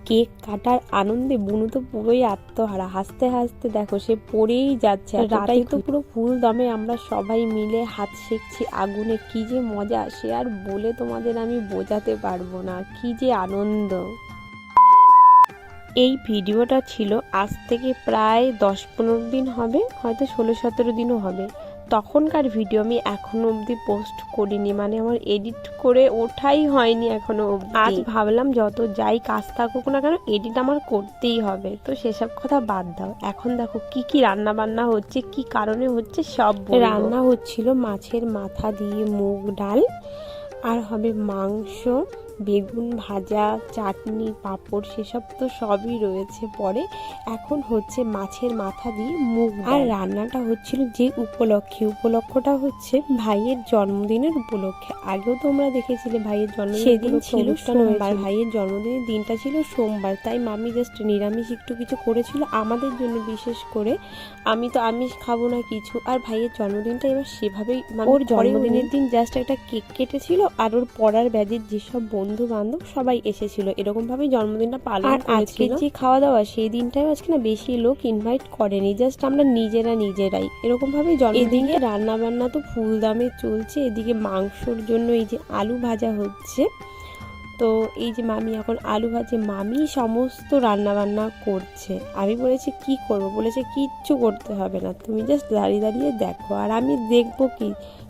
Cake কাটার আনন্দে বুনু তো পুরোই আত্মহারা, হাসতে হাসতে দেখো সে পড়েই যাচ্ছে। রাতে তো পুরো ফুল দমে আমরা সবাই মিলে হাত সেঁকছি আগুনে, কি যে মজা সে আর বলে তোমাদের আমি বোঝাতে পারবো না, কি যে আনন্দ। এই ভিডিওটা ছিল আজ থেকে প্রায় 10-15 দিন হবে, হয়তো 16-17 দিনও হবে। তখনকার ভিডিও আমি এখনো অবধি পোস্ট করিনি, মানে আমার এডিট করে ওঠাই হয়নি এখনো অবধি। আজ ভাবলাম যত যাই কাজ থাকুক না কেন এডিট আমার করতেই হবে, তো সেসব কথা বাদ দাও। এখন দেখো কি কি রান্না বান্না হচ্ছে, কি কারণে হচ্ছে সব রান্না হচ্ছিল। মাছের মাথা দিয়ে মুগ ডাল, আর হবে মাংস, বেগুন ভাজা, চাটনি, পাঁপড়, সেসব তো সবই রয়েছে পরে। এখন হচ্ছে মাছের মাথা দিয়ে মুগ। আর রান্নাটা হচ্ছিল যে উপলক্ষটা হচ্ছে ভাইয়ের জন্মদিনের উপলক্ষে। আগেও তোমরা দেখেছিলে ভাইয়ের জন্মদিন, সেদিন ছিল সোমবার, ভাইয়ের জন্মদিনের দিনটা ছিল সোমবার, তাই মামি জাস্ট নিরামিষ একটু কিছু করেছিল আমাদের জন্য বিশেষ করে। আমি তো আমিষ খাবো না কিছু, আর ভাইয়ের জন্মদিনটা এবার সেভাবেই, ওর জন্মদিনের দিন জাস্ট একটা কেক কেটেছিল, আর ওর পড়ার ব্যাচের যেসব বন্ধু বান্ধব সবাই এসেছিল, এরকম ভাবে জন্মদিনটা পালন করেছিল। আর আজকে যে খাওয়া দাওয়া সেই দিনটাও আজকে না বেশি লোক ইনভাইট করেনি, জাস্ট আমরা নিজেরাই এরকম ভাবে এদিকে রান্না বান্না তো ফুল দামে চলছে। এদিকে মাংসর জন্য এই যে আলু ভাজা হচ্ছে, তো এই যে মামি এখন আলু ভাজে, মামি সমস্ত রান্না বান্না করছে। আমি বলেছি কি করব, বলেছে কিচ্ছু করতে হবে না, তুমি জাস্ট দাঁড়িয়ে দেখো, আর আমি দেখবো কি,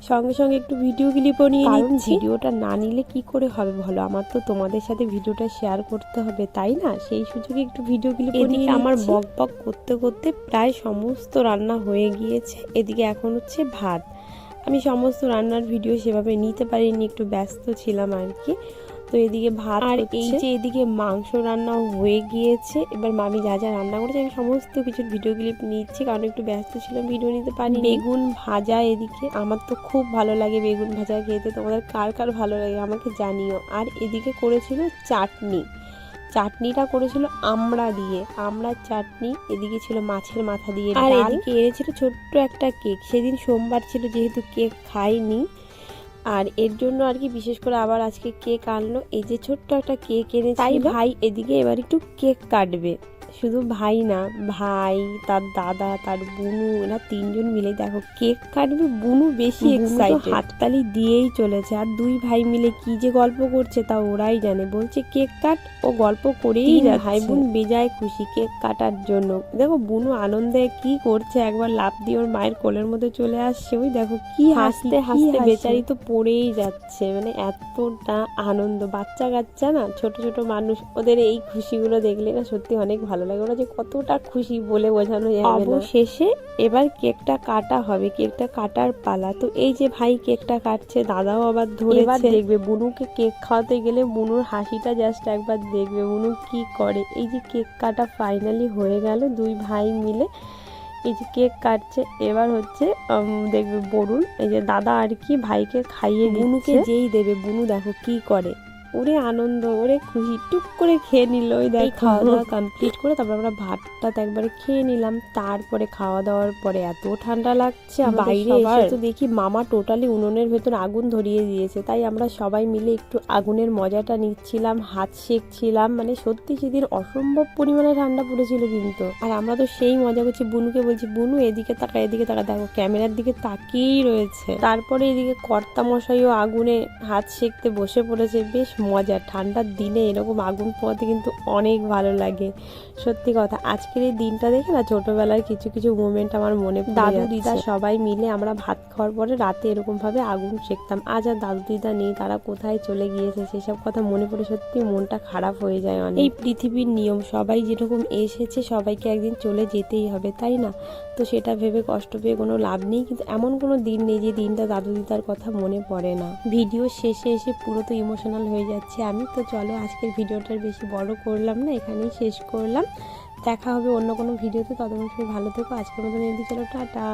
সঙ্গে সঙ্গে একটু ভিডিও ক্লিপও নিয়ে নিচ্ছি। ভিডিওটা না নিলে কি করে হবে বলো, আমার তো তোমাদের সাথে ভিডিওটা শেয়ার করতে হবে, তাই না? সেই সুযোগে একটু ভিডিও ক্লিপ নিয়ে আমার বক করতে করতে প্রায় সমস্ত রান্না হয়ে গিয়েছে। এদিকে এখন হচ্ছে ভাত। আমি সমস্ত রান্নার ভিডিও সেভাবে নিতে পারিনি, একটু ব্যস্ত ছিলাম আর কি। তো এদিকে ভাত, আর এই যে এদিকে মাংস রান্না হয়ে গিয়েছে। এবার মামি যা যা রান্না করেছে আমি সমস্ত কিছুর ভিডিও ক্লিপ নিচ্ছি, কারণ একটু ব্যস্ত ছিলাম, ভিডিও নিতে পারি। বেগুন ভাজা এদিকে, আমার তো খুব ভালো লাগে বেগুন ভাজা খেতে, তোমাদের কার কার ভালো লাগে আমাকে জানিও। আর এদিকে করেছিল চাটনিটা করেছিল আমড়ার চাটনি। এদিকে ছিল মাছের মাথা দিয়ে, আর এদিকে এনেছিল ছোট্ট একটা কেক। সেদিন সোমবার ছিল, যেহেতু কেক খাইনি, আর এর জন্য আর কি বিশেষ করে আবার আজকে কেক আনলো। এই যে ছোট্ট একটা কেক এনেছে, তাই ভাই এদিকে এবার একটু কেক কাটবে। শুধু ভাই না, ভাই, তার দাদা, তার বুনু, এরা তিনজন মিলে দেখো কেক কাটবে। বুনু বেশি এক্সাইটেড, হাততালি দিয়েই চলেছে। আর দুই ভাই মিলে কি যে গল্প করছে তা ওরাই জানে। বলছে কেক কাট, ও গল্প করেই যায়। ভাই বোন বেজায় খুশি কেক কাটার জন্য। দেখো বুনু আনন্দে কি করছে, একবার লাফ দিয়ে ওর মায়ের কোলের মধ্যে চলে আসছে। ওই দেখো কি হাসতে হাসতে বেচারি তো পড়েই যাচ্ছে, মানে এতটা আনন্দ। বাচ্চা কাচ্চা না, ছোট ছোট মানুষ, ওদের এই খুশিগুলো দেখলে না সত্যি অনেক ভালো লাগে। ওরা যে কতটা খুশি বলে বোঝানো যাবে না। অবশেষে এবার কেকটা কাটা হবে, কেকটা কাটার পালা। তো এই যে ভাই কেকটা কাটছে, দাদাও আবার ধরে। এবার দেখবে বুনুকে কেক খাওয়াতে গেলে বুনুর হাসিটা জাস্ট একবার দেখবে বুনু কি করে। এই যে কেক কাটা ফাইনালি হয়ে গেল, দুই ভাই মিলে এই যে কেক কাটছে। এবার হচ্ছে দেখবে বরুণ, এই যে দাদা আর কি ভাইকে খাইয়ে বুনুকে যেই দেবে, বুনু দেখো কি করে, ওরে আনন্দ, ওরে খুশি, টুক করে খেয়ে নিল। ওই দেখ খাওয়া দাওয়া কমপ্লিট করে তারপর আমরা ভাতটা একবারে খেয়ে নিলাম। তারপরে খাওয়া দাওয়ার পরে এত ঠান্ডা লাগছে, বাইরে এসে তো দেখি মামা টোটালি উনুনের ভেতর আগুন ধরিয়ে দিয়েছে। তাই আমরা সবাই মিলে একটু আগুনের মজাটা নিচ্ছিলাম, হাত সেঁকছিলাম। মানে সত্যি সেদিন অসম্ভব পরিমাণে ঠান্ডা পড়েছিল কিন্তু, আর আমরা তো সেই মজা করছি। বুনুকে বলছি, বুনু এদিকে তাকা, এদিকে তাকা, দেখো ক্যামেরার দিকে তাকিয়েই রয়েছে। তারপরে এদিকে কর্তা মশাইও আগুনে হাত সেঁকতে বসে পড়েছে। বেশ মজা, ঠান্ডার দিনে এরকম আগুন পোয়াতে কিন্তু অনেক ভালো লাগে। সত্যি কথা, আজকের এই দিনটা দেখে না ছোটবেলার কিছু কিছু মোমেন্ট আমার মনে পড়ে। দাদু দিদা সবাই মিলে আমরা ভাত খাওয়ার পরে রাতে এরকম ভাবে আগুন সেঁকতাম। আজ আর দাদু দিদা নেই, তারা কোথায় চলে গিয়েছে, সেসব কথা মনে পড়ে সত্যি মনটা খারাপ হয়ে যায় অনেক। এই পৃথিবীর নিয়ম, সবাই যেরকম এসেছে সবাইকে একদিন চলে যেতেই হবে, তাই না? তো সেটা ভেবে কষ্ট পেয়ে কোনো লাভ নেই। কিন্তু এমন কোনো দিন নেই যে দিনটা দাদু দিদার কথা মনে পড়ে না। ভিডিও শেষে এসে পুরো তো ইমোশনাল হয়ে যাচ্ছে আমি। তো চলো আজকের ভিডিওটার বেশি বড় করলাম না, এখানেই শেষ করলাম। দেখা হবে অন্য কোনো ভিডিওতে, ততক্ষণ সবাই ভালো থেকো। আজকের মতন এদিকে চলো, টাটা।